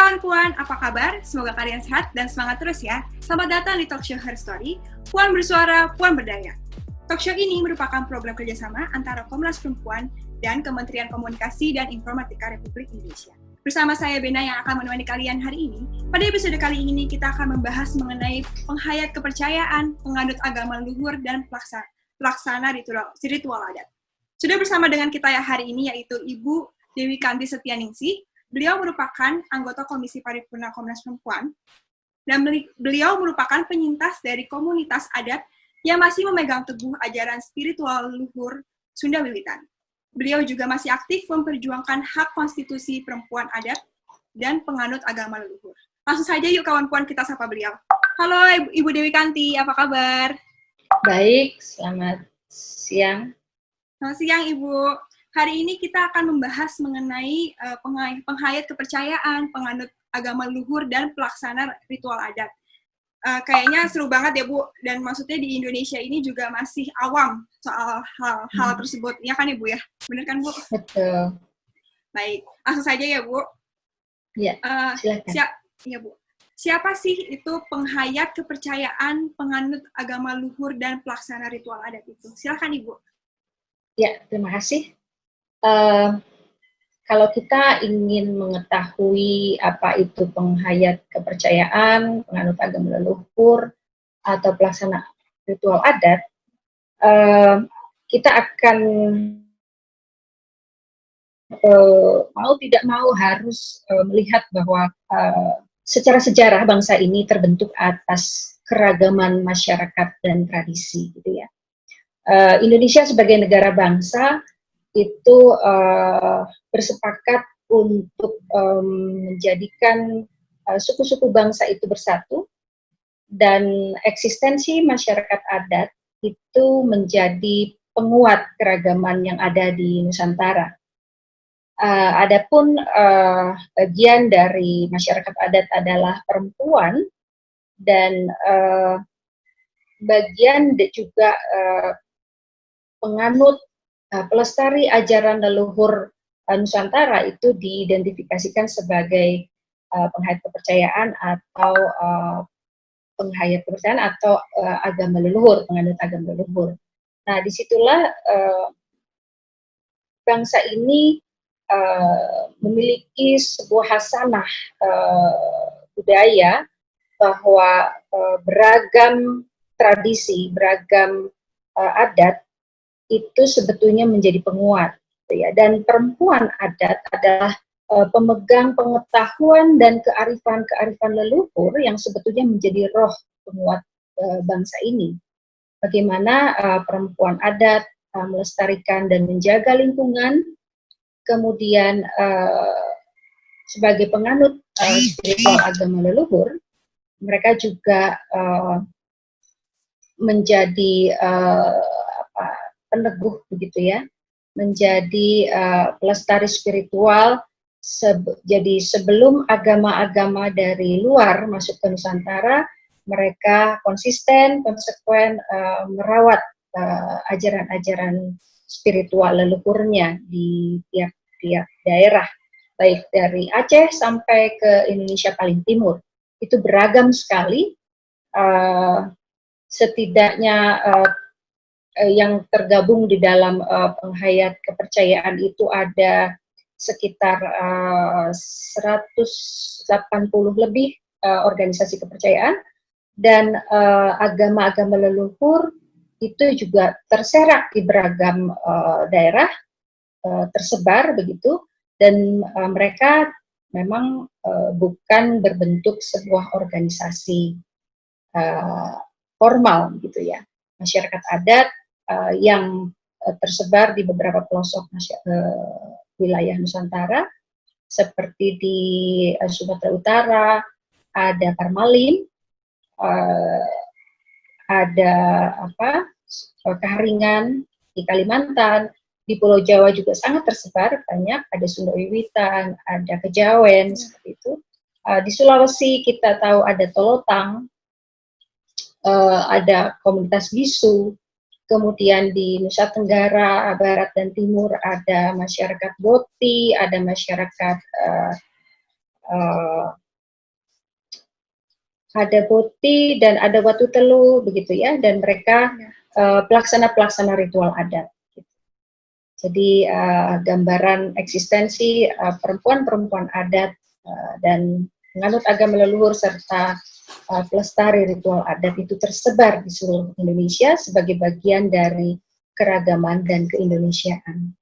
kawan Puan, apa kabar? Semoga kalian sehat dan semangat terus ya. Selamat datang di Talkshow Her Story, Puan Bersuara, Puan Berdaya. Talkshow ini merupakan program kerjasama antara Komnas Perempuan dan Kementerian Komunikasi dan Informatika Republik Indonesia. Bersama saya Bena yang akan menemani kalian hari ini. Pada episode kali ini kita akan membahas mengenai penghayat kepercayaan, penganut agama luhur, dan pelaksana ritual adat. Sudah bersama dengan kita ya hari ini yaitu Ibu Dewi Kanti Setianingsih. Beliau merupakan anggota Komisi Paripurna Komnas Perempuan dan beliau merupakan penyintas dari komunitas adat yang masih memegang teguh ajaran spiritual luhur Sunda Wiwitan. Beliau juga masih aktif memperjuangkan hak konstitusi perempuan adat dan penganut agama leluhur. Langsung saja yuk kawan puan kita sapa beliau. Halo Ibu Dewi Kanti, apa kabar? Baik, selamat siang. Selamat siang Ibu. Hari ini kita akan membahas mengenai penghayat kepercayaan, penganut agama luhur, dan pelaksana ritual adat. Kayaknya seru banget ya Bu, dan maksudnya di Indonesia ini juga masih awam soal hal tersebut. Ya kan Ibu ya? Benar kan Bu? Betul. Baik, langsung saja ya Bu. Ya, silakan. Ya Bu. Siapa sih itu penghayat kepercayaan, penganut agama luhur, dan pelaksana ritual adat itu? Silakan Ibu. Ya, terima kasih. Kalau kita ingin mengetahui apa itu penghayat kepercayaan, penganut agama leluhur, atau pelaksana ritual adat, kita akan mau tidak mau harus melihat bahwa secara sejarah bangsa ini terbentuk atas keragaman masyarakat dan tradisi, gitu ya. Indonesia sebagai negara bangsa itu bersepakat untuk menjadikan suku-suku bangsa itu bersatu, dan eksistensi masyarakat adat itu menjadi penguat keragaman yang ada di Nusantara. Adapun bagian dari masyarakat adat adalah perempuan, dan bagian juga penganut pelestari ajaran leluhur Nusantara itu diidentifikasikan sebagai penghayat kepercayaan atau penghayat kepercayaan atau agama leluhur, penganut agama leluhur. Nah, disitulah bangsa ini memiliki sebuah hasanah budaya bahwa beragam tradisi, beragam adat itu sebetulnya menjadi penguat, gitu ya. Dan perempuan adat adalah pemegang pengetahuan dan kearifan leluhur yang sebetulnya menjadi roh penguat bangsa ini. Bagaimana perempuan adat melestarikan dan menjaga lingkungan, kemudian sebagai penganut spiritual agama leluhur, mereka juga menjadi peneguh, begitu ya, menjadi pelestari spiritual. Jadi sebelum agama-agama dari luar masuk ke Nusantara, mereka konsisten, konsekuen merawat ajaran-ajaran spiritual leluhurnya di tiap-tiap daerah, baik dari Aceh sampai ke Indonesia paling timur. Itu beragam sekali, setidaknya yang tergabung di dalam penghayat kepercayaan itu ada sekitar 180 lebih organisasi kepercayaan, dan agama-agama leluhur itu juga terserak di beragam daerah, tersebar begitu, dan mereka memang bukan berbentuk sebuah organisasi formal, gitu ya. Masyarakat adat yang tersebar di beberapa pelosok wilayah Nusantara, seperti di Sumatera Utara ada Parmalin, ada Kaharingan di Kalimantan, di Pulau Jawa juga sangat tersebar banyak, ada Sunda Wiwitan, ada Kejawen, seperti itu. Di Sulawesi kita tahu ada Tolotang, ada komunitas bisu. Kemudian di Nusa Tenggara Barat dan Timur ada masyarakat Boti, ada masyarakat uh, ada Boti dan ada Watu Telu begitu ya, dan mereka pelaksana-pelaksana ritual adat. Jadi gambaran eksistensi perempuan-perempuan adat dan penganut agama leluhur serta pelestari ritual adat itu tersebar di seluruh Indonesia sebagai bagian dari keragaman dan keindonesiaan.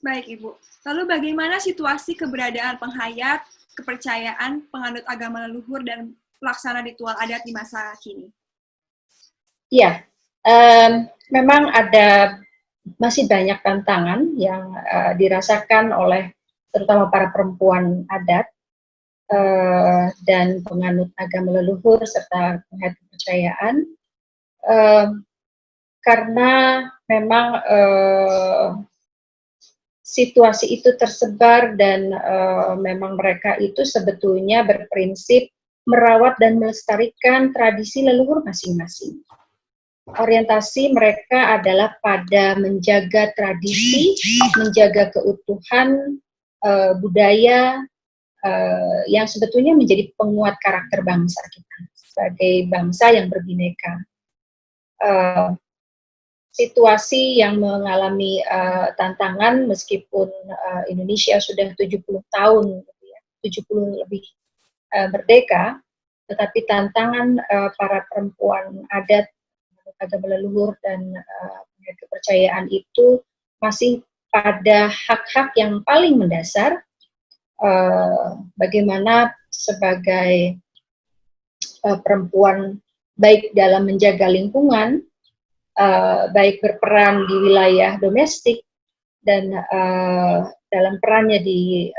Baik Ibu, lalu bagaimana situasi keberadaan penghayat, kepercayaan, penganut agama leluhur, dan pelaksana ritual adat di masa kini? Ya, memang masih banyak tantangan yang dirasakan oleh terutama para perempuan adat dan penganut agama leluhur serta penghayat kepercayaan, karena memang situasi itu tersebar dan memang mereka itu sebetulnya berprinsip merawat dan melestarikan tradisi leluhur masing-masing. Orientasi mereka adalah pada menjaga tradisi, menjaga keutuhan budaya yang sebetulnya menjadi penguat karakter bangsa kita sebagai bangsa yang berbineka. Situasi yang mengalami tantangan meskipun Indonesia sudah 70 tahun, 70 lebih merdeka, tetapi tantangan para perempuan adat, agama leluhur dan kepercayaan itu masih pada hak-hak yang paling mendasar, bagaimana sebagai perempuan baik dalam menjaga lingkungan, baik berperan di wilayah domestik dan dalam perannya di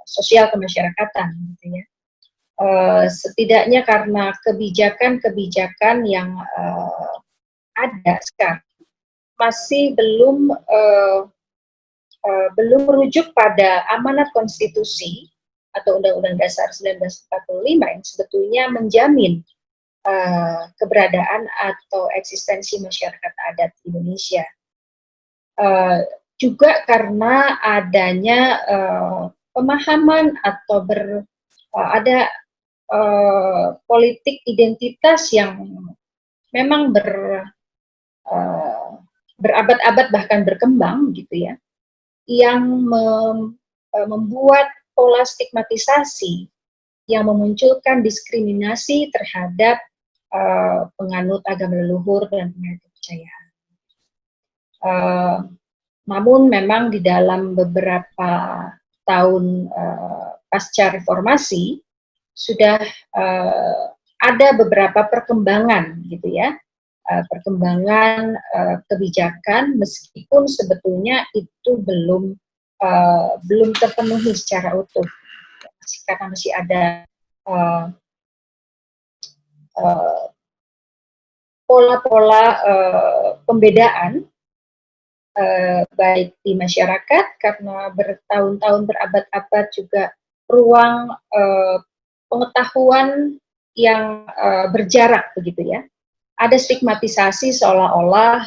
sosial kemasyarakatan, gitu ya. Setidaknya karena kebijakan-kebijakan yang ada sekarang masih belum merujuk pada amanat konstitusi atau Undang-Undang Dasar 1945 yang sebetulnya menjamin keberadaan atau eksistensi masyarakat adat Indonesia. Juga karena adanya pemahaman atau ada politik identitas yang memang berabad-abad bahkan berkembang gitu ya, yang membuat pola stigmatisasi yang memunculkan diskriminasi terhadap penganut agama leluhur dan penganut kepercayaan. Namun memang di dalam beberapa tahun pasca reformasi sudah ada beberapa perkembangan gitu ya, perkembangan kebijakan meskipun sebetulnya itu belum terpenuhi secara utuh, karena masih ada pola-pola pembedaan baik di masyarakat karena bertahun-tahun berabad-abad juga ruang pengetahuan yang berjarak begitu ya. Ada stigmatisasi seolah-olah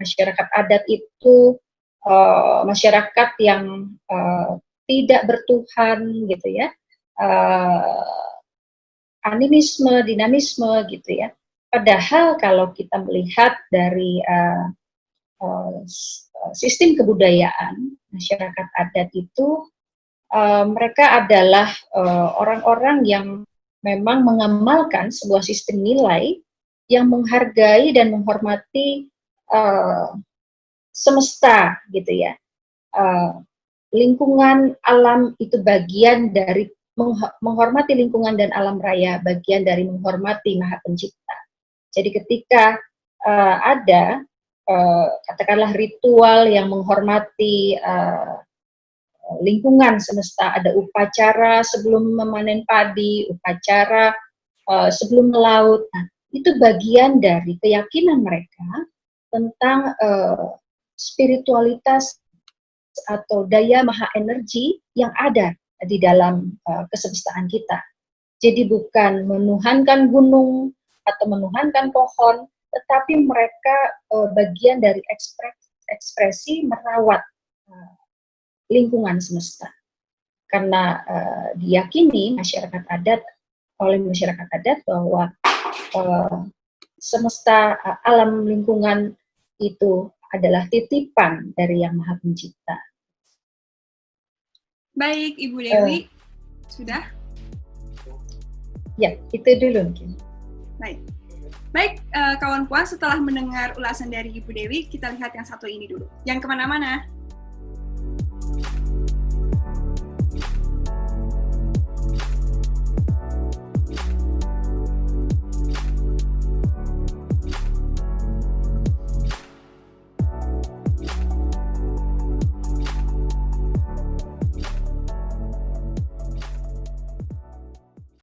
masyarakat adat itu masyarakat yang tidak bertuhan gitu ya, animisme, dinamisme gitu ya. Padahal kalau kita melihat dari sistem kebudayaan masyarakat adat itu, mereka adalah orang-orang yang memang mengamalkan sebuah sistem nilai yang menghargai dan menghormati semesta gitu ya. Lingkungan alam itu bagian dari menghormati lingkungan dan alam raya, bagian dari menghormati Maha Pencipta. Jadi ketika ada katakanlah ritual yang menghormati lingkungan semesta, ada upacara sebelum memanen padi, upacara sebelum melaut, nah, itu bagian dari keyakinan mereka tentang spiritualitas atau daya maha energi yang ada di dalam kesemestaan kita. Jadi bukan menuhankan gunung atau menuhankan pohon, tetapi mereka bagian dari ekspresi merawat lingkungan semesta. karena diyakini oleh masyarakat adat bahwa semesta alam lingkungan itu adalah titipan dari Yang Maha Pencipta. Baik, Ibu Dewi, sudah? Ya, itu dulu mungkin. Baik, kawan puan, setelah mendengar ulasan dari Ibu Dewi, kita lihat yang satu ini dulu. Jangan kemana-mana.